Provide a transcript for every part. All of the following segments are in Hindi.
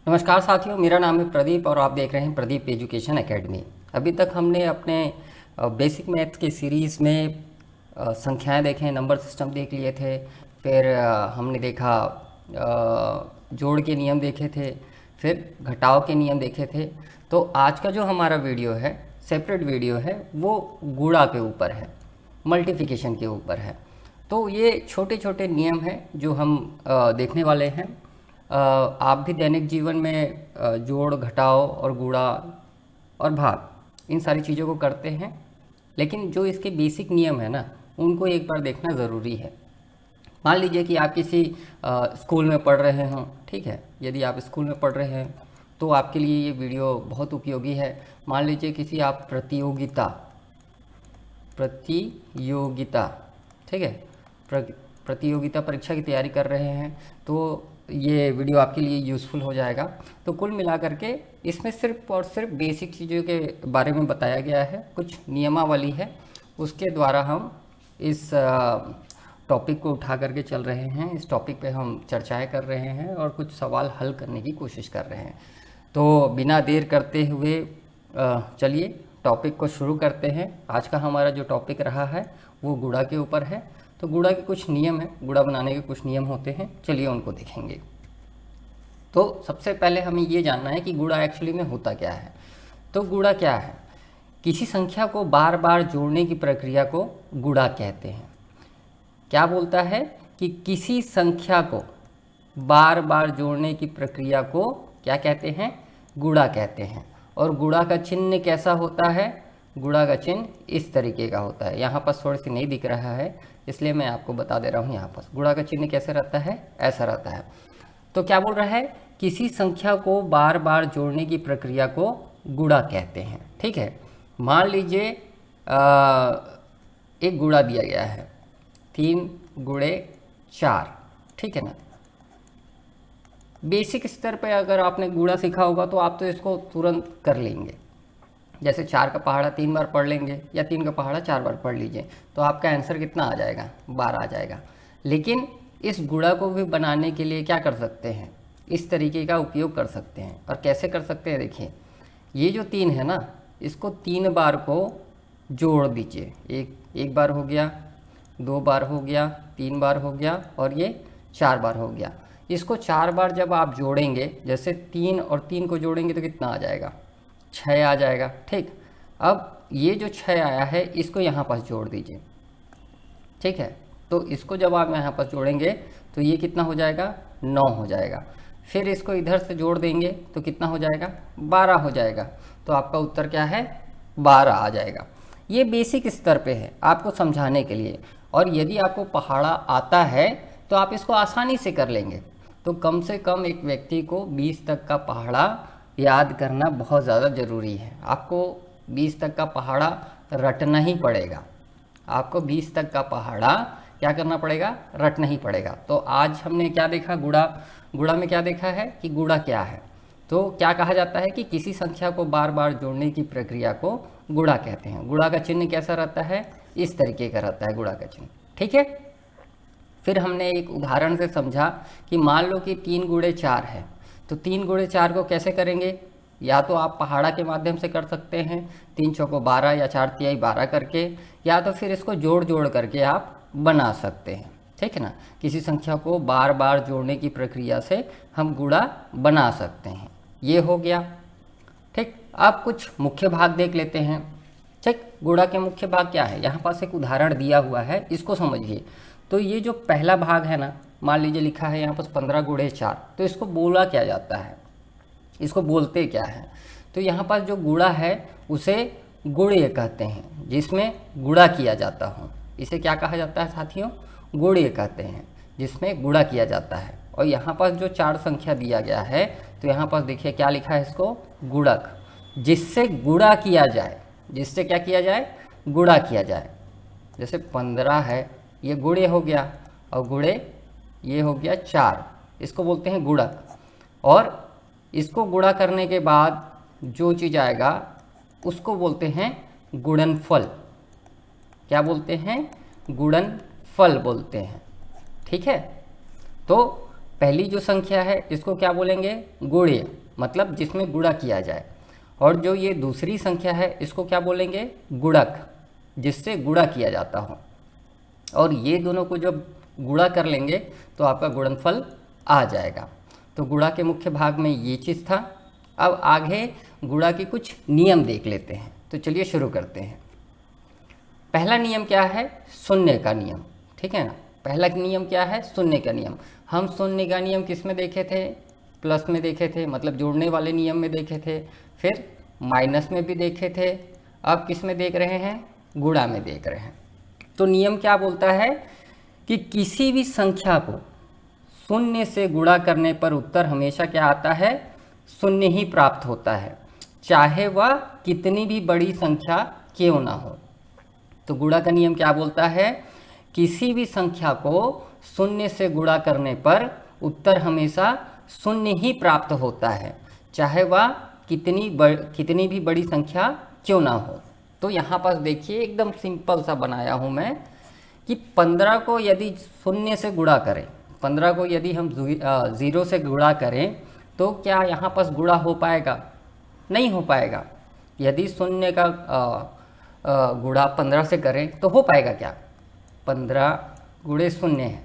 नमस्कार साथियों, मेरा नाम है प्रदीप और आप देख रहे हैं प्रदीप एजुकेशन एकेडमी। अभी तक हमने अपने बेसिक मैथ के सीरीज़ में संख्याएं देखें, नंबर सिस्टम देख लिए थे। फिर हमने देखा जोड़ के नियम देखे थे, फिर घटाव के नियम देखे थे। तो आज का जो हमारा वीडियो है, सेपरेट वीडियो है, वो गुणा के ऊपर है, मल्टीप्लिकेशन के ऊपर है। तो ये छोटे छोटे नियम हैं जो हम देखने वाले हैं। आप भी दैनिक जीवन में जोड़, घटाव और गुणा और भाग इन सारी चीज़ों को करते हैं, लेकिन जो इसके बेसिक नियम है ना, उनको एक बार देखना ज़रूरी है। मान लीजिए कि आप किसी स्कूल में पढ़ रहे हों, ठीक है। यदि आप स्कूल में पढ़ रहे हैं तो आपके लिए ये वीडियो बहुत उपयोगी है। मान लीजिए किसी आप प्रतियोगिता, ठीक है, प्रतियोगिता परीक्षा की तैयारी कर रहे हैं, तो ये वीडियो आपके लिए यूज़फुल हो जाएगा। तो कुल मिलाकर के इसमें सिर्फ और सिर्फ बेसिक चीज़ों के बारे में बताया गया है, कुछ नियमावली है, उसके द्वारा हम इस टॉपिक को उठा करके चल रहे हैं। इस टॉपिक पे हम चर्चाएं कर रहे हैं और कुछ सवाल हल करने की कोशिश कर रहे हैं। तो बिना देर करते हुए चलिए टॉपिक को शुरू करते हैं। आज का हमारा जो टॉपिक रहा है वो गुणा के ऊपर है। तो गुणा के कुछ नियम हैं, गुणा बनाने के कुछ नियम होते हैं, चलिए उनको देखेंगे। तो सबसे पहले हमें ये जानना है कि गुणा एक्चुअली में होता क्या है। तो गुणा क्या है? किसी संख्या को बार बार जोड़ने की प्रक्रिया को गुणा कहते हैं। क्या बोलता है कि किसी संख्या को बार बार जोड़ने की प्रक्रिया को क्या कहते हैं? गुणा कहते हैं। और गुणा का चिन्ह कैसा होता है? गुणा का चिन्ह इस तरीके का होता है। यहाँ पर थोड़ी सी नहीं दिख रहा है, इसलिए मैं आपको बता दे रहा हूँ। यहाँ पर गुणा का चिन्ह कैसे रहता है? ऐसा रहता है। तो क्या बोल रहा है? किसी संख्या को बार बार जोड़ने की प्रक्रिया को गुणा कहते हैं, ठीक है। मान लीजिए एक गुणा दिया गया है, 3 गुणे 4, ठीक है ना। बेसिक स्तर पे अगर आपने गुणा सीखा होगा तो आप तो इसको तुरंत कर लेंगे। जैसे 4 का पहाड़ा 3 बार पढ़ लेंगे या 3 का पहाड़ा 4 बार पढ़ लीजिए, तो आपका आंसर कितना आ जाएगा? 12 आ जाएगा। लेकिन इस गुणा को भी बनाने के लिए क्या कर सकते हैं? इस तरीके का उपयोग कर सकते हैं। और कैसे कर सकते हैं? देखिए, ये जो 3 है ना, इसको 3 बार को जोड़ दीजिए। एक बार हो गया, 2 बार हो गया, 3 बार हो गया और ये 4 बार हो गया। इसको 4 बार जब आप जोड़ेंगे, जैसे 3 और 3 को जोड़ेंगे तो कितना आ जाएगा? 6 आ जाएगा, ठीक। अब ये जो 6 आया है इसको यहाँ पास जोड़ दीजिए, ठीक है। तो इसको जब आप यहाँ पास जोड़ेंगे तो ये कितना हो जाएगा? 9 हो जाएगा। फिर इसको इधर से जोड़ देंगे तो कितना हो जाएगा? 12 हो जाएगा। तो आपका उत्तर क्या है? 12 आ जाएगा। ये बेसिक स्तर पे है आपको समझाने के लिए। और यदि आपको पहाड़ा आता है तो आप इसको आसानी से कर लेंगे। तो कम से कम एक व्यक्ति को 20 तक का पहाड़ा याद करना बहुत ज़्यादा ज़रूरी है। आपको 20 तक का पहाड़ा रटना ही पड़ेगा। आपको 20 तक का पहाड़ा क्या करना पड़ेगा? रटना ही पड़ेगा। तो आज हमने क्या देखा? गुणा में क्या देखा है कि गुणा क्या है। तो क्या कहा जाता है कि किसी संख्या को बार बार जोड़ने की प्रक्रिया को गुणा कहते हैं। गुणा का चिन्ह कैसा रहता है? इस तरीके का रहता है गुणा का चिन्ह, ठीक है। फिर हमने एक उदाहरण से समझा कि मान लो कि 3 गुणे 4 है, तो 3 गुणे 4 को कैसे करेंगे? या तो आप पहाड़ा के माध्यम से कर सकते हैं, 3 चौको 12 या 4 तिहाई 12 करके, या तो फिर इसको जोड़ जोड़ करके आप बना सकते हैं, ठीक है ना। किसी संख्या को बार बार जोड़ने की प्रक्रिया से हम गुणा बना सकते हैं। ये हो गया, ठीक। अब कुछ मुख्य भाग देख लेते हैं, ठीक। गुणा के मुख्य भाग क्या है? यहाँ पास एक उदाहरण दिया हुआ है, इसको समझिए। तो ये जो पहला भाग है ना, मान लीजिए लिखा है यहाँ पर 15 गुणे 4, तो इसको बोला क्या जाता है? इसको बोलते क्या है? तो यहाँ पर जो गुणा है उसे गुण्य कहते हैं, जिसमें गुणा किया जाता हो। इसे क्या कहा जाता है साथियों? गुण्य कहते हैं, जिसमें गुणा किया जाता है। और यहाँ पर जो 4 संख्या दिया गया है, तो यहाँ पर देखिए क्या लिखा है? इसको गुणक, जिससे गुणा किया जाए। जिससे क्या किया जाए? गुणा किया जाए। जैसे 15 है, ये गुणे हो गया, और गुणे ये हो गया 4, इसको बोलते हैं गुणक। और इसको गुणा करने के बाद जो चीज़ आएगा उसको बोलते हैं गुणनफल। क्या बोलते हैं? गुणनफल बोलते हैं, ठीक है। तो पहली जो संख्या है इसको क्या बोलेंगे, गुण्य, मतलब जिसमें गुणा किया जाए। और जो ये दूसरी संख्या है इसको क्या बोलेंगे, गुणक, जिससे गुणा किया जाता हो। और ये दोनों को जब गुणा कर लेंगे तो आपका गुणनफल आ जाएगा। तो गुणा के मुख्य भाग में ये चीज़ था। अब आगे गुणा के कुछ नियम देख लेते हैं। तो चलिए शुरू करते हैं। पहला नियम क्या है, शून्य का नियम, ठीक है ना। पहला नियम क्या है, शून्य का नियम। हम शून्य का नियम किस में देखे थे, प्लस में देखे थे, मतलब जोड़ने वाले नियम में देखे थे, फिर माइनस में भी देखे थे, अब किस में देख रहे हैं, गुणा में देख रहे हैं। तो नियम क्या बोलता है कि किसी भी संख्या को शून्य से गुणा करने पर उत्तर हमेशा क्या आता है, शून्य ही प्राप्त होता है, चाहे वह कितनी भी बड़ी संख्या क्यों ना हो। तो गुणा का नियम क्या बोलता है, किसी भी संख्या को शून्य से गुणा करने पर उत्तर हमेशा शून्य ही प्राप्त होता है, चाहे वह कितनी भी बड़ी संख्या क्यों ना हो। तो यहाँ पर देखिए एकदम सिंपल सा बनाया हूँ मैं कि 15 को यदि शून्य से गुणा करें, 15 को यदि हम 0 से गुणा करें तो क्या यहाँ पर गुणा हो पाएगा, नहीं हो पाएगा। यदि शून्य का गुणा 15 से करें तो हो पाएगा क्या, 15 गुणे शून्य है,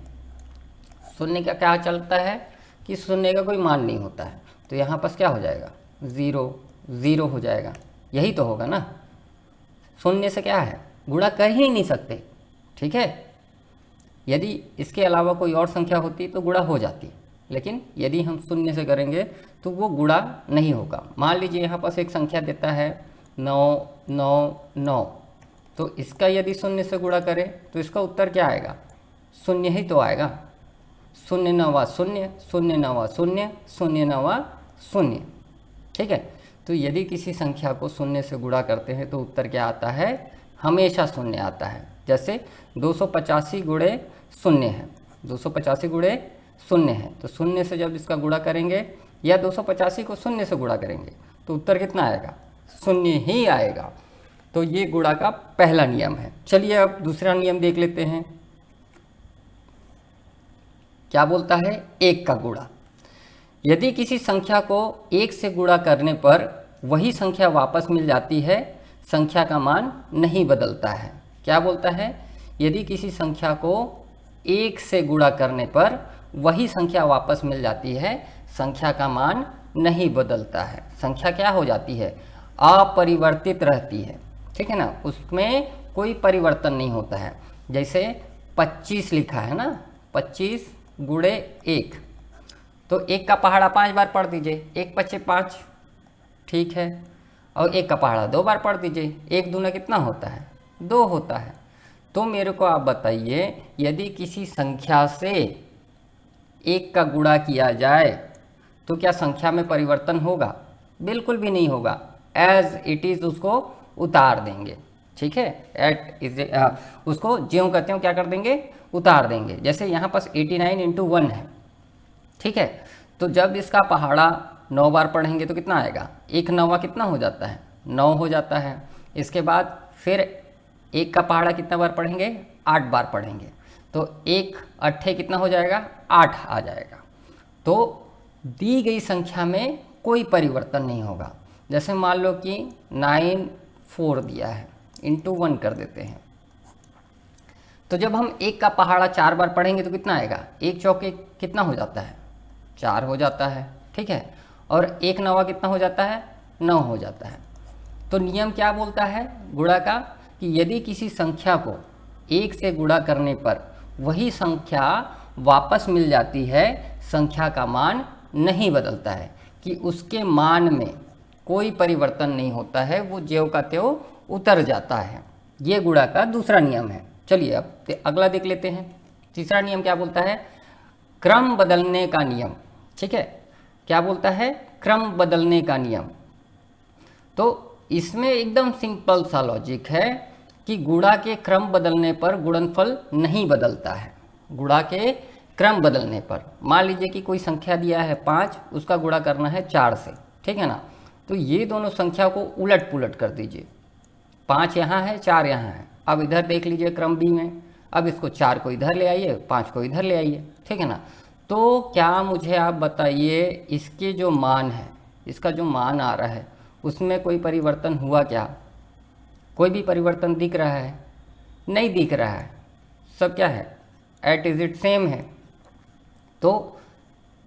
शून्य का क्या चलता है कि शून्य का कोई मान नहीं होता है। तो यहाँ पर क्या हो जाएगा, 0 0 हो जाएगा, यही तो होगा ना। शून्य से क्या है, गुणा कर ही नहीं सकते, ठीक है। यदि इसके अलावा कोई और संख्या होती तो गुणा हो जाती, लेकिन यदि हम शून्य से करेंगे तो वो गुणा नहीं होगा। मान लीजिए यहाँ पास एक संख्या देता है 9 9 9, तो इसका यदि शून्य से गुणा करें तो इसका उत्तर क्या आएगा, शून्य ही तो आएगा। 0 9 0 0 9 0 0 9 0, ठीक है। तो यदि किसी संख्या को शून्य से गुणा करते हैं तो उत्तर क्या आता है, हमेशा शून्य आता है। जैसे 285 गुणे शून्य है, 285 गुणे शून्य है, तो शून्य से जब इसका गुणा करेंगे या 285 को शून्य से गुणा करेंगे तो उत्तर कितना आएगा, शून्य ही आएगा। तो ये गुणा का पहला नियम है। चलिए अब दूसरा नियम देख लेते हैं। क्या बोलता है, एक का गुणा। यदि किसी संख्या को 1 से गुणा करने पर वही संख्या वापस मिल जाती है, संख्या का मान नहीं बदलता है। क्या बोलता है, यदि किसी संख्या को 1 से गुणा करने पर वही संख्या वापस मिल जाती है, संख्या का मान नहीं बदलता है। संख्या क्या हो जाती है, अपरिवर्तित रहती है, ठीक है ना, उसमें कोई परिवर्तन नहीं होता है। जैसे 25 लिखा है ना, 25 गुणे 1, तो 1 का पहाड़ा 5 बार पढ़ दीजिए, 1 पचे 5, ठीक है। और 1 का पहाड़ा 2 बार पढ़ दीजिए, 1 दूना कितना होता है, 2 होता है। तो मेरे को आप बताइए, यदि किसी संख्या से 1 का गुणा किया जाए तो क्या संख्या में परिवर्तन होगा, बिल्कुल भी नहीं होगा। एज इट इज़ उसको उतार देंगे, ठीक है। एट इज उसको ज्यों कहते हो क्या कर देंगे, उतार देंगे। जैसे यहाँ पास 89 × 1 है, ठीक है। तो जब इसका पहाड़ा 9 बार पढ़ेंगे तो कितना आएगा, 1 9 कितना हो जाता है, 9 हो जाता है। इसके बाद फिर 1 का पहाड़ा कितना बार पढ़ेंगे, 8 बार पढ़ेंगे, तो 1 8 कितना हो जाएगा, 8 आ जाएगा। तो दी गई संख्या में कोई परिवर्तन नहीं होगा। जैसे मान लो कि 9 4 दिया है, × 1 कर देते हैं, तो जब हम 1 का पहाड़ा 4 बार पढ़ेंगे तो कितना आएगा, 1 चौके कितना हो जाता है, 4 हो जाता है, ठीक है। और 1 9 कितना हो जाता है, 9 हो जाता है। तो नियम क्या बोलता है गुणा का, कि यदि किसी संख्या को 1 से गुणा करने पर वही संख्या वापस मिल जाती है, संख्या का मान नहीं बदलता है, कि उसके मान में कोई परिवर्तन नहीं होता है, वो ज्यों का त्यों उतर जाता है। ये गुणा का दूसरा नियम है। चलिए अब अगला देख लेते हैं। तीसरा नियम क्या बोलता है, क्रम बदलने का नियम, ठीक है। क्या बोलता है, क्रम बदलने का नियम। तो इसमें एकदम सिंपल सा लॉजिक है कि गुणा के क्रम बदलने पर गुणनफल नहीं बदलता है। गुणा के क्रम बदलने पर मान लीजिए कि कोई संख्या दिया है 5, उसका गुणा करना है 4 से, ठीक है ना। तो ये दोनों संख्या को उलट पुलट कर दीजिए, 5 यहाँ है 4 यहाँ है। अब इधर देख लीजिए क्रम बी में, अब इसको 4 को इधर ले आइए, 5 को इधर ले आइए, ठीक है ना। तो क्या मुझे आप बताइए, इसके जो मान है, इसका जो मान आ रहा है उसमें कोई परिवर्तन हुआ क्या? कोई भी परिवर्तन दिख रहा है? नहीं दिख रहा है। सब क्या है, एट इज इट सेम है। तो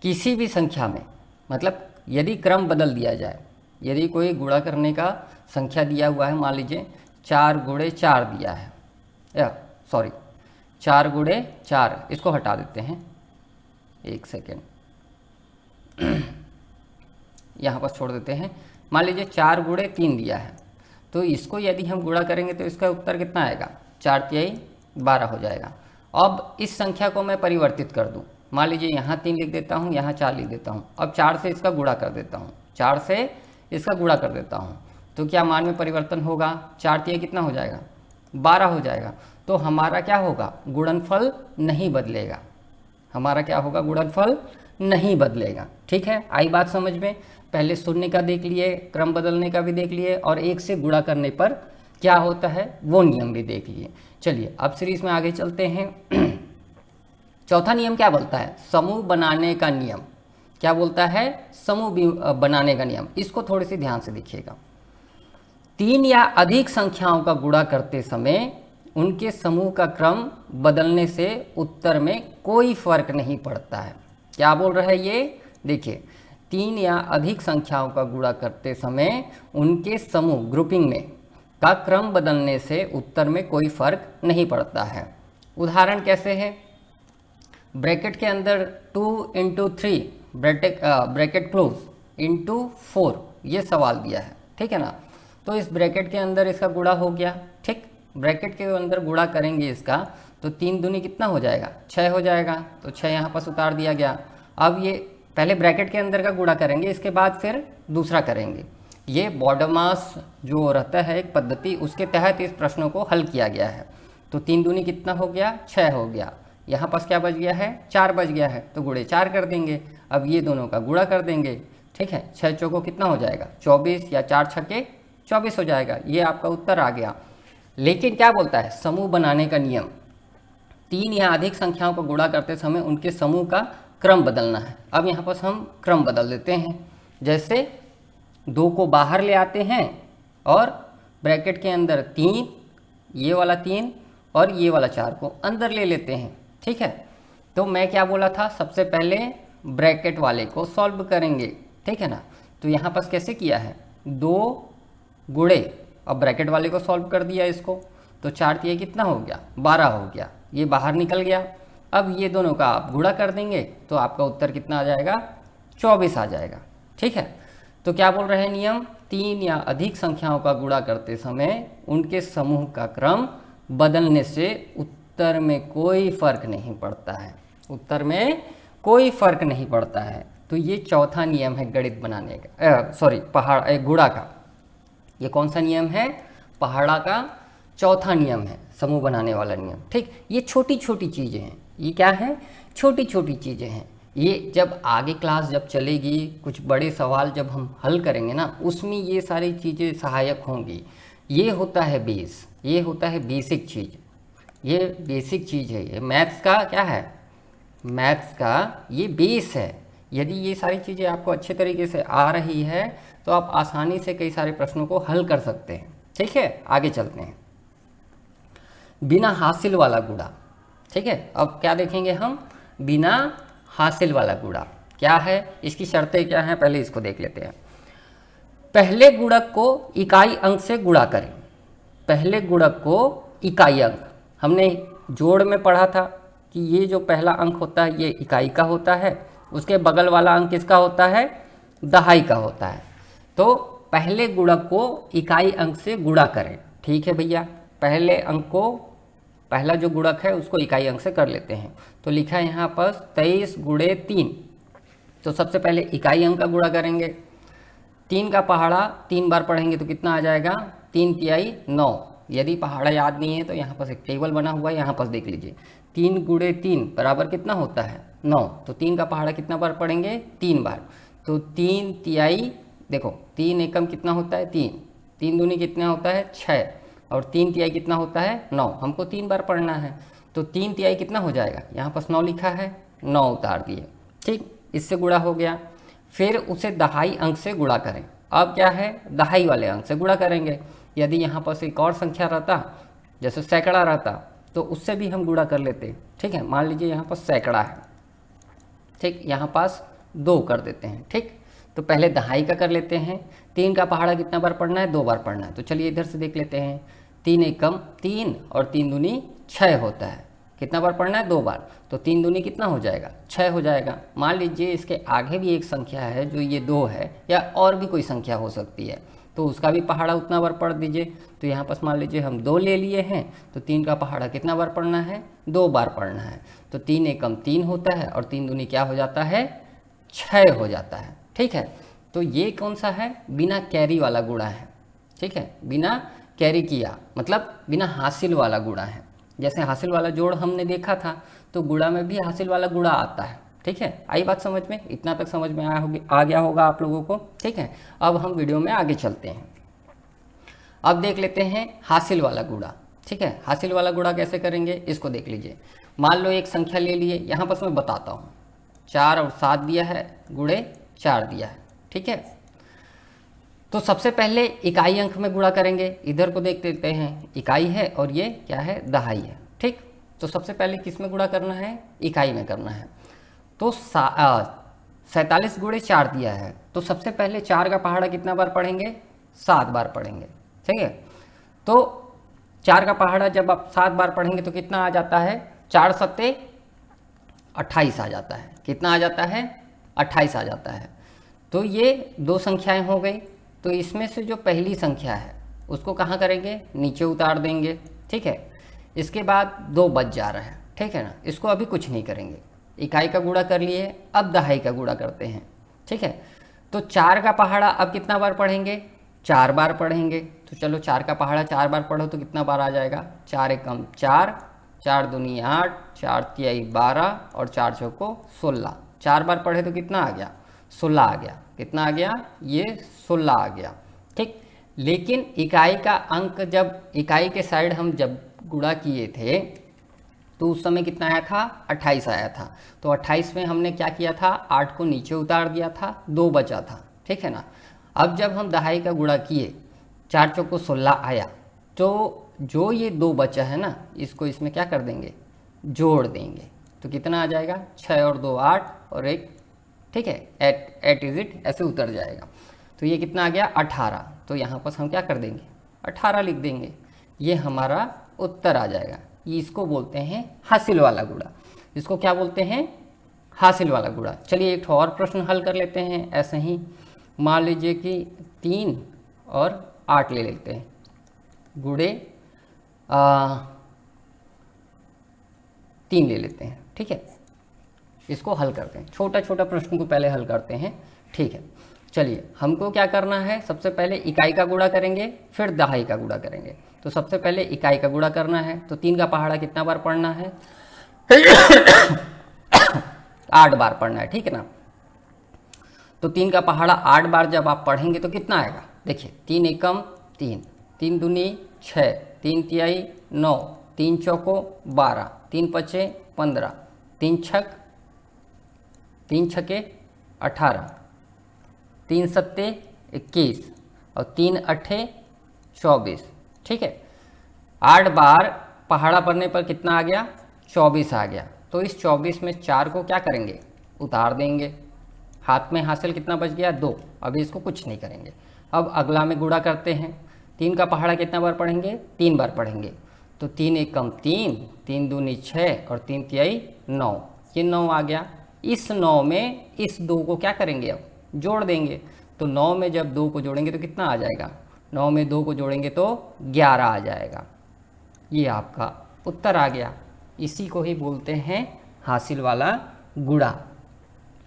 किसी भी संख्या में, मतलब यदि क्रम बदल दिया जाए, यदि कोई गुणा करने का संख्या दिया हुआ है, मान लीजिए 4 गुणे 4 दिया है, या सॉरी 4 गुणे 4, इसको हटा देते हैं, एक सेकेंड, यहाँ पर छोड़ देते हैं। मान लीजिए 4 गुणे 3 दिया है, तो इसको यदि हम गुणा करेंगे तो इसका उत्तर कितना आएगा? 4 तिहाई 12 हो जाएगा। अब इस संख्या को मैं परिवर्तित कर दूं, मान लीजिए यहाँ 3 लिख देता हूँ, यहाँ 4 लिख देता हूँ। अब 4 से इसका गुणा कर देता हूँ, 4 से इसका गुणा कर देता हूँ, तो क्या मान में परिवर्तन होगा? 4 तिहाई कितना हो जाएगा? 12 हो जाएगा। तो हमारा क्या होगा? गुणनफल नहीं बदलेगा। हमारा क्या होगा? गुणनफल नहीं बदलेगा। ठीक है, आई बात समझ में? पहले शून्य का देख लिए, क्रम बदलने का भी देख लिए, और एक से गुणा करने पर क्या होता है वो नियम भी देख लिए। चलिए अब सीरीज में आगे चलते हैं। चौथा नियम क्या बोलता है? समूह बनाने का नियम। क्या बोलता है? समूह बनाने का नियम। इसको थोड़ी सी ध्यान से देखिएगा। 3 या अधिक संख्याओं का गुणा करते समय उनके समूह का क्रम बदलने से उत्तर में कोई फर्क नहीं पड़ता है। क्या बोल रहा है ये? देखिए, 3 या अधिक संख्याओं का गुणा करते समय उनके समूह ग्रुपिंग में का क्रम बदलने से उत्तर में कोई फर्क नहीं पड़ता है। उदाहरण कैसे है? ब्रैकेट के अंदर 2 × 3 ब्रैकेट क्लोज इंटू 4 ये सवाल दिया है, ठीक है ना। तो इस ब्रैकेट के अंदर इसका गुणा हो गया, ठीक। ब्रैकेट के अंदर गुणा करेंगे इसका, तो 3 दूनी कितना हो जाएगा? 6 हो जाएगा। तो 6 यहाँ पास उतार दिया गया। अब ये पहले ब्रैकेट के अंदर का गुणा करेंगे, इसके बाद फिर दूसरा करेंगे। ये बॉडमास जो रहता है एक पद्धति, उसके तहत इस प्रश्नों को हल किया गया है। तो 3 दूनी कितना हो गया? 6 हो गया। यहाँ पास क्या बच गया है? 4 बच गया है, तो गुणे 4 कर देंगे। अब ये दोनों का गुणा कर देंगे, ठीक है। 6 चौको कितना हो जाएगा? 24, या 4 छक्के 24 हो जाएगा। ये आपका उत्तर आ गया। लेकिन क्या बोलता है? समूह बनाने का नियम। 3 या अधिक संख्याओं को गुणा करते समय उनके समूह का क्रम बदलना है। अब यहाँ पर हम क्रम बदल देते हैं। जैसे 2 को बाहर ले आते हैं और ब्रैकेट के अंदर 3, ये वाला 3 और ये वाला 4 को अंदर ले लेते हैं, ठीक है। तो मैं क्या बोला था? सबसे पहले ब्रैकेट वाले को सॉल्व करेंगे, ठीक है ना। तो यहाँ पर कैसे किया है? 2 गुणे, अब ब्रैकेट वाले को सॉल्व कर दिया इसको, तो 4 तिहाई कितना हो गया? 12 हो गया। ये बाहर निकल गया। अब ये दोनों का आप गुणा कर देंगे तो आपका उत्तर कितना आ जाएगा? 24 आ जाएगा, ठीक है। तो क्या बोल रहे हैं नियम? 3 या अधिक संख्याओं का गुणा करते समय उनके समूह का क्रम बदलने से उत्तर में कोई फर्क नहीं पड़ता है। उत्तर में कोई फर्क नहीं पड़ता है। तो ये चौथा नियम है गणित बनाने का, गुणा का। ये कौन सा नियम है? पहाड़ा का चौथा नियम है, समूह बनाने वाला नियम, ठीक। ये छोटी छोटी चीज़ें हैं। ये क्या है? छोटी छोटी चीज़ें हैं। ये जब आगे क्लास जब चलेगी, कुछ बड़े सवाल जब हम हल करेंगे ना, उसमें ये सारी चीज़ें सहायक होंगी। ये होता है बेस, ये होता है बेसिक चीज़, ये बेसिक चीज़ है। ये मैथ्स का क्या है? मैथ्स का ये बेस है। यदि ये सारी चीज़ें आपको अच्छे तरीके से आ रही है तो आप आसानी से कई सारे प्रश्नों को हल कर सकते हैं, ठीक है। आगे चलते हैं। बिना हासिल वाला गुणा, ठीक है। अब क्या देखेंगे हम? बिना हासिल वाला गुणा क्या है, इसकी शर्तें क्या हैं, पहले इसको देख लेते हैं। पहले गुणक को इकाई अंक से गुणा करें। पहले गुणक को इकाई अंक, हमने जोड़ में पढ़ा था कि ये जो पहला अंक होता है ये इकाई का होता है, उसके बगल वाला अंक किसका होता है? दहाई का होता है। तो पहले गुणक को इकाई अंक से गुणा करें, ठीक है भैया। पहले अंक को, पहला जो गुणक है उसको इकाई अंक से कर लेते हैं। तो लिखा है यहाँ पर 23 गुणे 3। तो सबसे पहले इकाई अंक का गुणा करेंगे। 3 का पहाड़ा 3 बार पढ़ेंगे तो कितना आ जाएगा? 3 तिहाई 9। यदि पहाड़ा याद नहीं है तो यहाँ पर एक टेबल बना हुआ है, यहाँ पर देख लीजिए। 3 गुणे 3 बराबर कितना होता है? 9। तो 3 का पहाड़ा कितना बार पढ़ेंगे? 3 बार। तो 3 तिहाई, देखो 3 एकम कितना होता है? 3। 3 दूनी कितना होता है? 6। और 3 तिहाई कितना होता है? 9। हमको 3 बार पढ़ना है, तो 3 तिहाई कितना हो जाएगा? यहाँ पर 9 लिखा है, 9 उतार दिए। ठीक, इससे गुणा हो गया। फिर उसे दहाई अंक से गुणा करें। अब क्या है, दहाई वाले अंक से गुणा करेंगे। यदि यहाँ पर एक और संख्या रहता, जैसे सैकड़ा रहता, तो उससे भी हम गुणा कर लेते। ठीक है, मान लीजिए यहाँ पर सैकड़ा है, ठीक, यहाँ पास 2 कर देते हैं। ठीक, तो पहले दहाई का कर लेते हैं। 3 का पहाड़ा कितना बार पढ़ना है, 2 बार पढ़ना है। तो चलिए इधर से देख लेते हैं। 3 एकम 3 और 3 दूनी 6 होता है। कितना बार पढ़ना है, 2 बार। तो 3 दूनी कितना हो जाएगा, 6 हो जाएगा। मान लीजिए इसके आगे भी एक संख्या है जो ये 2 है, या और भी कोई संख्या हो सकती है, तो उसका भी पहाड़ा उतना बार पढ़ दीजिए। तो यहाँ पर मान लीजिए हम 2 ले लिए हैं, तो 3 का पहाड़ा कितना बार पढ़ना है, 2 बार पढ़ना है। तो 3 एकम 3 होता है और 3 दूनी क्या हो जाता है, 6 हो जाता है। ठीक है, तो ये कौन सा है, बिना कैरी वाला गुणा है। ठीक है, बिना कैरी किया मतलब बिना हासिल वाला गुणा है। जैसे हासिल वाला जोड़ हमने देखा था, तो गुणा में भी हासिल वाला गुणा आता है। ठीक है, आई बात समझ में, इतना तक समझ में आ गया होगा आप लोगों को। ठीक है, अब हम वीडियो में आगे चलते हैं। अब देख लेते हैं हासिल वाला गुणा। ठीक है, हासिल वाला गुणा कैसे करेंगे, इसको देख लीजिए। मान लो एक संख्या ले लिए, यहाँ पर मैं बताता हूँ। 4 और 7 दिया है, गुणे 4 दिया है। ठीक है, तो सबसे पहले इकाई अंक में गुणा करेंगे। इधर को देख लेते हैं, इकाई है और ये क्या है, दहाई है। ठीक, तो सबसे पहले किस में गुणा करना है, इकाई में करना है। तो 47 गुणे 4 दिया है, तो सबसे पहले 4 का पहाड़ा कितना बार पढ़ेंगे, 7 बार पढ़ेंगे। ठीक है, तो 4 का पहाड़ा जब आप 7 बार पढ़ेंगे तो कितना आ जाता है, 4 सत्ते 28 आ जाता है। कितना आ जाता है, 28 आ जाता है। तो ये 2 संख्याएं हो गई। तो इसमें से जो पहली संख्या है उसको कहाँ करेंगे, नीचे उतार देंगे। ठीक है, इसके बाद 2 बच जा रहा है। ठीक है ना, इसको अभी कुछ नहीं करेंगे। इकाई का गुणा कर लिए, अब दहाई का गुणा करते हैं। ठीक है, तो 4 का पहाड़ा अब कितना बार पढ़ेंगे, 4 बार पढ़ेंगे। तो चलो 4 का पहाड़ा 4 बार पढ़ो तो कितना बार आ जाएगा, 4 एकम 4, 4 दूनी 8, 4 तिहाई 12 और 4 चौको 16। 4 बार पढ़े तो कितना आ गया, 16 आ गया। कितना आ गया, ये 16 आ गया। ठीक, लेकिन इकाई का अंक जब इकाई के साइड हम जब गुणा किए थे तो उस समय कितना आया था, 28 आया था। तो 28 में हमने क्या किया था, 8 को नीचे उतार दिया था, 2 बचा था। ठीक है ना, अब जब हम दहाई का गुणा किए, 4 चौको 16 आया, तो जो ये 2 बचा है ना, इसको इसमें क्या कर देंगे, जोड़ देंगे। तो कितना आ जाएगा, 6 और 2 8 और 1। ठीक है, एट इज इट ऐसे उतर जाएगा। तो ये कितना आ गया, 18। तो यहाँ पर हम क्या कर देंगे, 18 लिख देंगे। ये हमारा उत्तर आ जाएगा। इसको बोलते हैं हासिल वाला गुणा। इसको क्या बोलते हैं, हासिल वाला गुणा। चलिए एक और प्रश्न हल कर लेते हैं ऐसे ही। मान लीजिए कि 3 और 8 ले लेते हैं, गुणे 3 ले लेते हैं। ठीक है, इसको हल करते हैं। छोटा छोटा प्रश्न को पहले हल करते हैं। ठीक है, चलिए हमको क्या करना है, सबसे पहले इकाई का गुणा करेंगे, फिर दहाई का गुणा करेंगे। तो सबसे पहले इकाई का गुणा करना है। तो 3 का पहाड़ा कितना बार पढ़ना है 8 बार पढ़ना है। ठीक है ना, तो 3 का पहाड़ा 8 बार जब आप पढ़ेंगे तो कितना आएगा, देखिए 3 एकम 3, 3 दूनी 6, 3 तिहाई 9, 3 चौको 12, 3 पचे 15, 3 छके 18, 3 सत्ते 21 और 3 अट्ठे 24। ठीक है, 8 बार पहाड़ा पढ़ने पर कितना आ गया, 24 आ गया। तो इस 24 में 4 को क्या करेंगे, उतार देंगे। हाथ में हासिल कितना बच गया, 2। अभी इसको कुछ नहीं करेंगे। अब अगला में गुणा करते हैं। 3 का पहाड़ा कितना बार पढ़ेंगे, 3 बार पढ़ेंगे। तो 3 एकम 3, 3 दूनी 6 और 3 तिहाई 9। ये 9 आ गया। इस 9 में इस 2 को क्या करेंगे, अब जोड़ देंगे। तो 9 में जब 2 को जोड़ेंगे तो कितना आ जाएगा, 9 में 2 को जोड़ेंगे तो 11 आ जाएगा। ये आपका उत्तर आ गया। इसी को ही बोलते हैं हासिल वाला गुणा।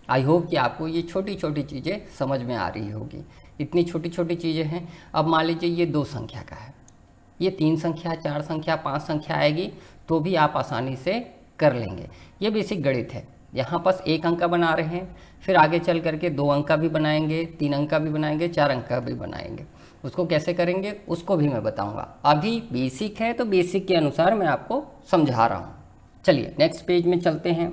आई होप कि आपको ये छोटी छोटी चीज़ें समझ में आ रही होगी। इतनी छोटी छोटी चीज़ें हैं। अब मान लीजिए ये 2 संख्या का है, ये 3 संख्या 4 संख्या 5 संख्या आएगी तो भी आप आसानी से कर लेंगे। ये बेसिक गणित है। यहाँ पर 1 अंक का बना रहे हैं, फिर आगे चल करके 2 अंक का भी बनाएंगे, 3 अंक का भी बनाएंगे, 4 अंक का भी बनाएंगे। उसको कैसे करेंगे उसको भी मैं बताऊंगा। अभी बेसिक है तो बेसिक के अनुसार मैं आपको समझा रहा हूँ। चलिए नेक्स्ट पेज में चलते हैं।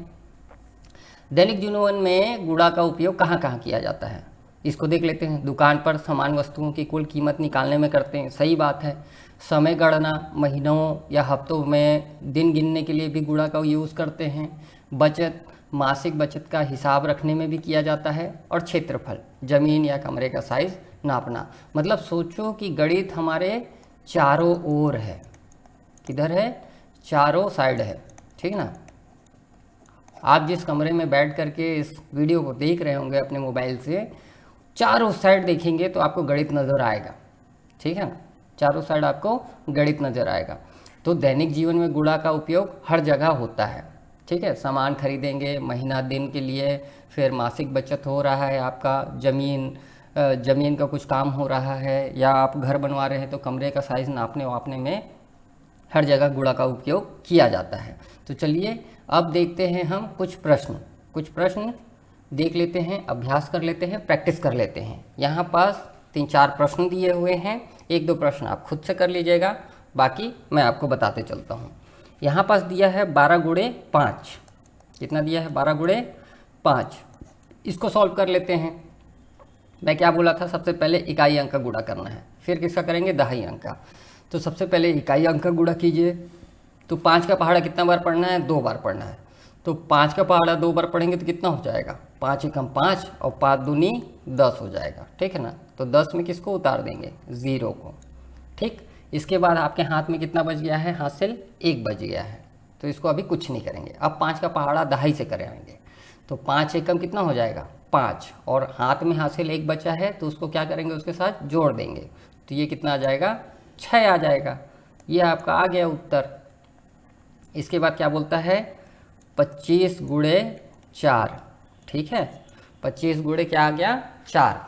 दैनिक जीवन में गुणा का उपयोग कहाँ कहाँ किया जाता है, इसको देख लेते हैं। दुकान पर समान वस्तुओं की कुल कीमत निकालने में करते हैं, सही बात है। समय गणना, महीनों या हफ्तों में दिन गिनने के लिए भी गुणा का यूज़ करते हैं। बचत, मासिक बचत का हिसाब रखने में भी किया जाता है। और क्षेत्रफल, ज़मीन या कमरे का साइज़ नापना। मतलब सोचो कि गणित हमारे चारों ओर है, किधर है, चारों साइड है, ठीक ना। आप जिस कमरे में बैठ करके इस वीडियो को देख रहे होंगे अपने मोबाइल से, चारों साइड देखेंगे तो आपको गणित नज़र आएगा, ठीक है ना, चारों साइड आपको गणित नज़र आएगा। तो दैनिक जीवन में गुणा का उपयोग हर जगह होता है, ठीक है। सामान खरीदेंगे, महीना दिन के लिए, फिर मासिक बचत हो रहा है आपका, ज़मीन का कुछ काम हो रहा है, या आप घर बनवा रहे हैं तो कमरे का साइज़ नापने वापने में हर जगह गुणा का उपयोग किया जाता है। तो चलिए अब देखते हैं हम कुछ प्रश्न देख लेते हैं, अभ्यास कर लेते हैं, प्रैक्टिस कर लेते हैं। यहाँ पास 3-4 प्रश्न दिए हुए हैं, 1-2 प्रश्न आप खुद से कर लीजिएगा, बाकी मैं आपको बताते चलता हूँ। यहाँ पास दिया है 12 गुणे 5, कितना दिया है, 12 गुणे 5। इसको सॉल्व कर लेते हैं। मैं क्या बोला था, सबसे पहले इकाई अंक का गुणा करना है, फिर किसका करेंगे, दहाई अंक का। तो सबसे पहले इकाई अंक का गुणा कीजिए। तो 5 का पहाड़ा कितना बार पढ़ना है, 2 बार पढ़ना है। तो 5 का पहाड़ा 2 बार पढ़ेंगे तो कितना हो जाएगा, 5 एकम 5 और 5 दूनी 10 हो जाएगा, ठीक है ना। तो 10 में किसको उतार देंगे, 0 को, ठीक। इसके बाद आपके हाथ में कितना बच गया है, हासिल 1 बच गया है, तो इसको अभी कुछ नहीं करेंगे। अब 5 का पहाड़ा दहाई से कराएंगे, तो 5 एकम कितना हो जाएगा, 5, और हाथ में हासिल 1 बचा है तो उसको क्या करेंगे, उसके साथ जोड़ देंगे, तो ये कितना आ जाएगा, 6 आ जाएगा। ये आपका आ गया उत्तर। इसके बाद क्या बोलता है, 25 गुणे 4, ठीक है, 25 गुणे क्या आ गया, 4।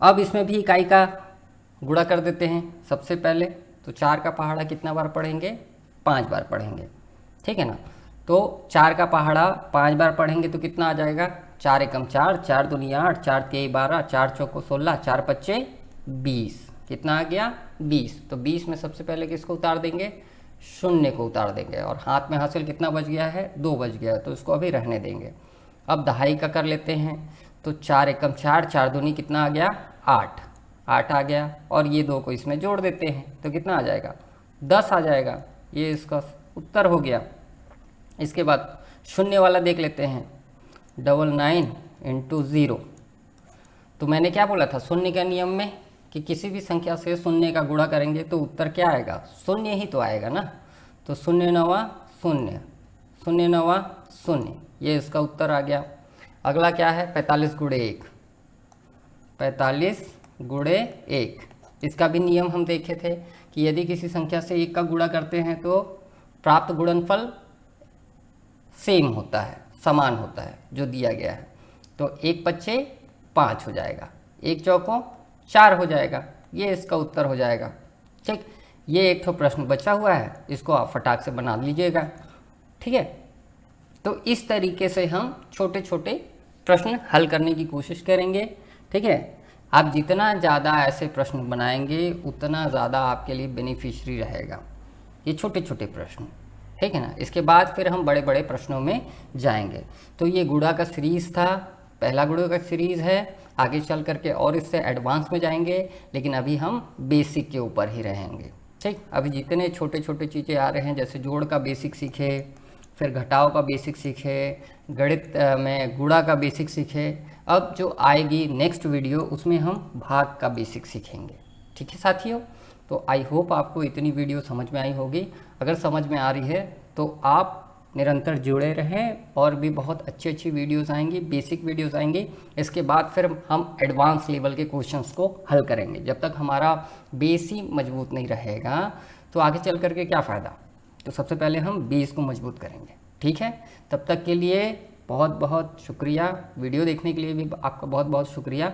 अब इसमें भी इकाई का गुणा कर देते हैं सबसे पहले। तो 4 का पहाड़ा कितना बार पढ़ेंगे, 5 बार पढ़ेंगे, ठीक है ना। तो 4 का पहाड़ा 5 बार पढ़ेंगे तो कितना आ जाएगा, 4 एकम 4, 4 दूनी 8, 4 तिहाई 12, 4 चौको 16, 4 पच्चे 20, कितना आ गया, 20। तो 20 में सबसे पहले किसको उतार देंगे, 0 को उतार देंगे, और हाथ में हासिल कितना बच गया है, 2 बच गया, तो इसको अभी रहने देंगे। अब दहाई का कर लेते हैं। तो 4 एकम 4, 4 दूनी कितना आ गया, 8 आ गया, और ये 2 को इसमें जोड़ देते हैं तो कितना आ जाएगा, 10 आ जाएगा। ये इसका उत्तर हो गया। इसके बाद 0 वाला देख लेते हैं, 99 × 0। तो मैंने क्या बोला था, शून्य के नियम में कि किसी भी संख्या से 0 का गुणा करेंगे तो उत्तर क्या आएगा, 0 ही तो आएगा ना। तो 0 9 0, 0 9 0, ये इसका उत्तर आ गया। अगला क्या है, 45 गुणे 1, 45 गुणे 1। इसका भी नियम हम देखे थे कि यदि किसी संख्या से 1 का गुणा करते हैं तो प्राप्त गुणनफल सेम होता है, समान होता है जो दिया गया है। तो 1 पच्चे 5 हो जाएगा, 1 चौको 4 हो जाएगा, ये इसका उत्तर हो जाएगा, ठीक। ये एक तो प्रश्न बचा हुआ है, इसको आप फटाक से बना लीजिएगा, ठीक है। तो इस तरीके से हम छोटे छोटे प्रश्न हल करने की कोशिश करेंगे, ठीक है। आप जितना ज़्यादा ऐसे प्रश्न बनाएंगे उतना ज़्यादा आपके लिए बेनिफिशियरी रहेगा, ये छोटे छोटे प्रश्न, ठीक है ना। इसके बाद फिर हम बड़े बड़े प्रश्नों में जाएंगे। तो ये गुणा का सीरीज़ था, पहला गुणा का सीरीज़ है। आगे चल करके और इससे एडवांस में जाएंगे, लेकिन अभी हम बेसिक के ऊपर ही रहेंगे, ठीक। अभी जितने छोटे छोटे चीज़ें आ रहे हैं, जैसे जोड़ का बेसिक सीखे, फिर घटाव का बेसिक सीखे, गणित में गुणा का बेसिक सीखे। अब जो आएगी नेक्स्ट वीडियो उसमें हम भाग का बेसिक सीखेंगे, ठीक है साथियों। तो आई होप आपको इतनी वीडियो समझ में आई होगी। अगर समझ में आ रही है तो आप निरंतर जुड़े रहें, और भी बहुत अच्छी अच्छी वीडियोस आएंगी, बेसिक वीडियोस आएंगी। इसके बाद फिर हम एडवांस लेवल के क्वेश्चंस को हल करेंगे। जब तक हमारा बेस ही मजबूत नहीं रहेगा तो आगे चल करके क्या फ़ायदा। तो सबसे पहले हम बेस को मजबूत करेंगे, ठीक है। तब तक के लिए बहुत बहुत शुक्रिया। वीडियो देखने के लिए भी आपका बहुत बहुत शुक्रिया।